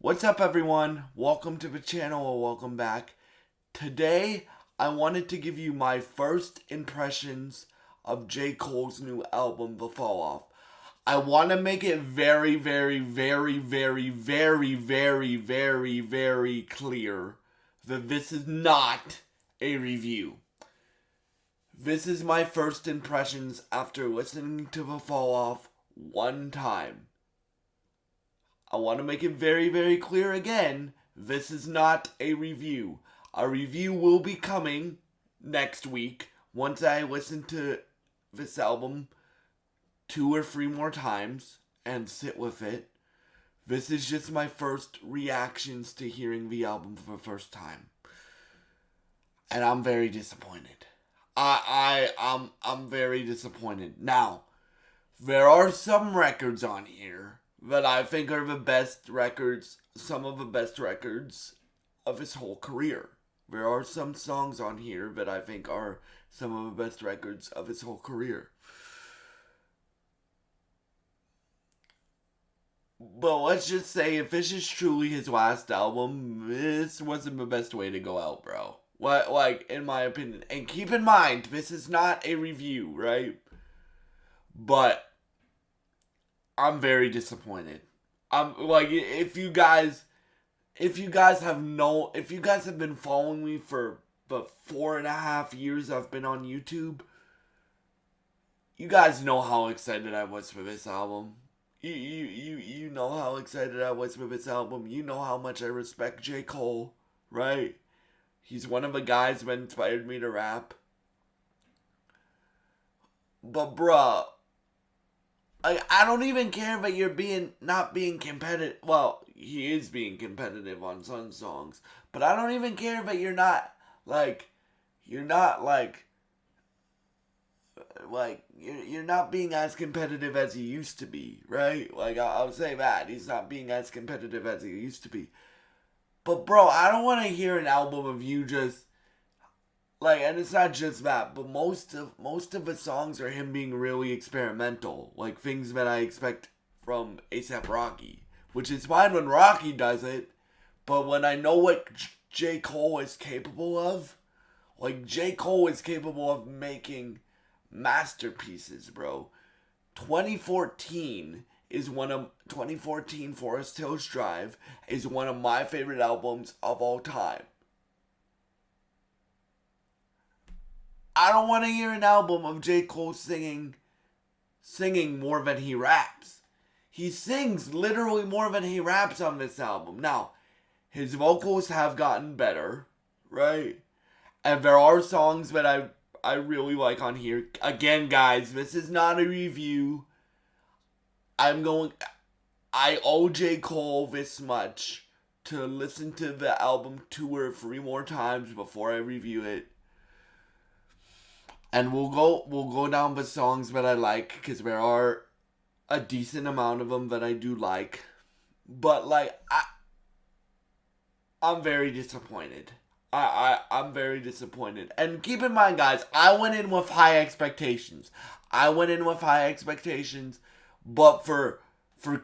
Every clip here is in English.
What's up, everyone? Welcome to the channel or welcome back. Today, I wanted to give you my first impressions of J. Cole's new album, The Fall Off. I want to make it very, very, very, very, very, very, very, very clear that this is not a review. This is my first impressions after listening to The Fall Off one time. I want to make it very, very clear again, this is not a review. A review will be coming next week once I listen to this album 2 or 3 more times and sit with it. This is just my first reactions to hearing the album for the first time. And I'm very disappointed. I'm very disappointed. Now, there are some records on here that I think are the best records, some of the best records of his whole career. There are some songs on here that I think are some of the best records of his whole career. But let's just say, if this is truly his last album, this wasn't the best way to go out, bro. What, like, in my opinion. And keep in mind, this is not a review, right? But I'm very disappointed. I'm like, if you guys have been following me for the 4.5 years I've been on YouTube, you guys know how excited I was for this album. You know how excited I was for this album. You know how much I respect J. Cole, right? He's one of the guys that inspired me to rap. But bruh, I don't even care that you're not being competitive. Well, he is being competitive on some songs, but I don't even care that you're not you're not being as competitive as he used to be, right? Like, I'll say that he's not being as competitive as he used to be. But bro, I don't want to hear an album of you just and it's not just that, but most of the songs are him being really experimental, like things that I expect from ASAP Rocky, which is fine when Rocky does it, but when I know what J. Cole is capable of, like J. Cole is capable of making masterpieces, bro. 2014 Forest Hills Drive is one of my favorite albums of all time. I don't want to hear an album of J. Cole singing more than he raps. He sings literally more than he raps on this album. Now, his vocals have gotten better, right? And there are songs that I really like on here. Again, guys, this is not a review. I owe J. Cole this much to listen to the album 2 or 3 more times before I review it. And we'll go down the songs that I like, because there are a decent amount of them that I do like. But I'm very disappointed. I'm very disappointed. And keep in mind, guys, I went in with high expectations. But for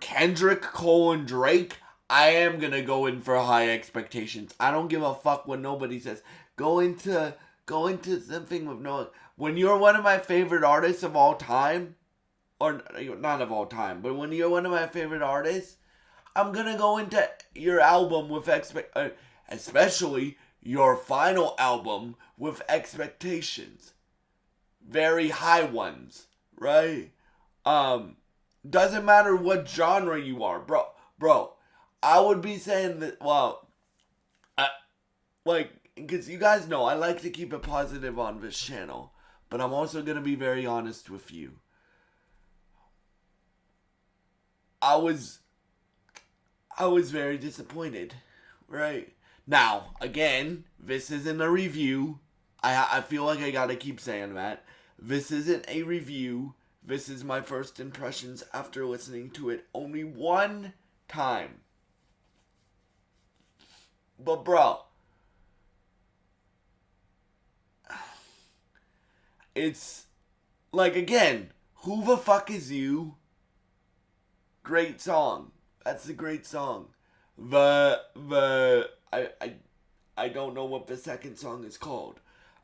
Kendrick, Cole, and Drake, I am gonna go in for high expectations. I don't give a fuck what nobody says. Go into something with no. When you're one of my favorite artists of all time, or not of all time, but when you're one of my favorite artists, I'm gonna go into your album with especially your final album with expectations, very high ones, right? Doesn't matter what genre you are, bro. I would be saying that. Well, because you guys know I like to keep it positive on this channel, but I'm also gonna be very honest with you. I was very disappointed, right? Now, again, this isn't a review. I feel like I gotta keep saying that. This isn't a review. This is my first impressions after listening to it only one time. But bro, it's like, again, Who the Fuck Is You? Great song. That's a great song. I don't know what the second song is called.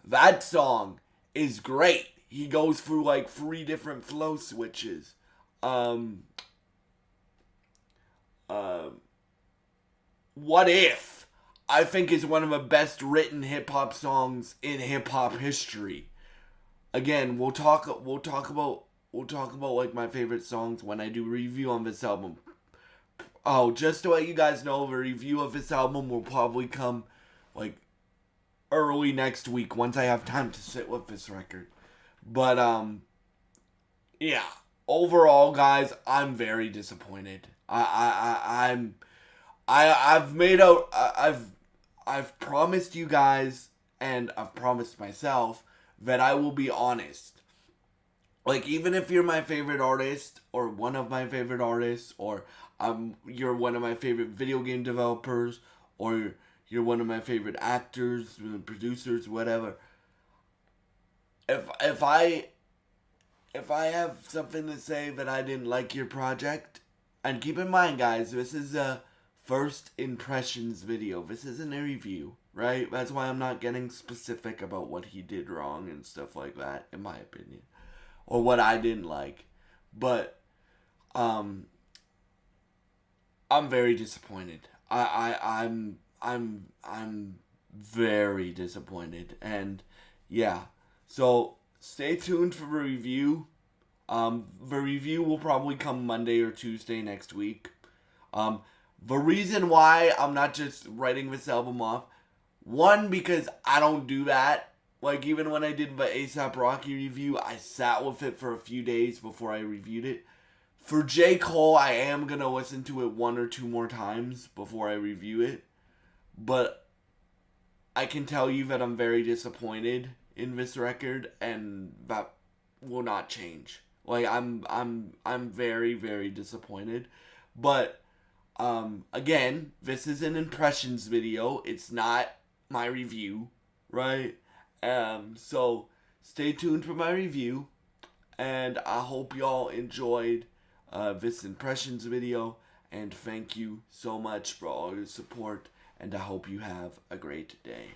That song is great. He goes through like 3 different flow switches. Um, um, what If, I think, is one of the best written hip hop songs in hip hop history. Again, we'll talk about like my favorite songs when I do review on this album. Oh, just to let you guys know, the review of this album will probably come like early next week once I have time to sit with this record. But yeah. Overall, guys, I'm very disappointed. I've made out. I've promised you guys, and I've promised myself that I will be honest. Like, even if you're my favorite artist or one of my favorite artists, or you're one of my favorite video game developers, or you're one of my favorite actors, producers, whatever. If I have something to say that I didn't like your project, and keep in mind, guys, this is a first impressions video. This isn't a review, right? That's why I'm not getting specific about what he did wrong and stuff like that, in my opinion, or what I didn't like. But um, I'm very disappointed. I'm very disappointed, and yeah. So stay tuned for the review. The review will probably come Monday or Tuesday next week. The reason why I'm not just writing this album off, one, because I don't do that. Like, even when I did the A$AP Rocky review, I sat with it for a few days before I reviewed it. For J. Cole, I am going to listen to it 1 or 2 more times before I review it. But I can tell you that I'm very disappointed in this record, and that will not change. Like, I'm very, very disappointed. But again, this is an impressions video. It's not my review, right? So stay tuned for my review, and I hope y'all enjoyed this impressions video. And thank you so much for all your support, and I hope you have a great day.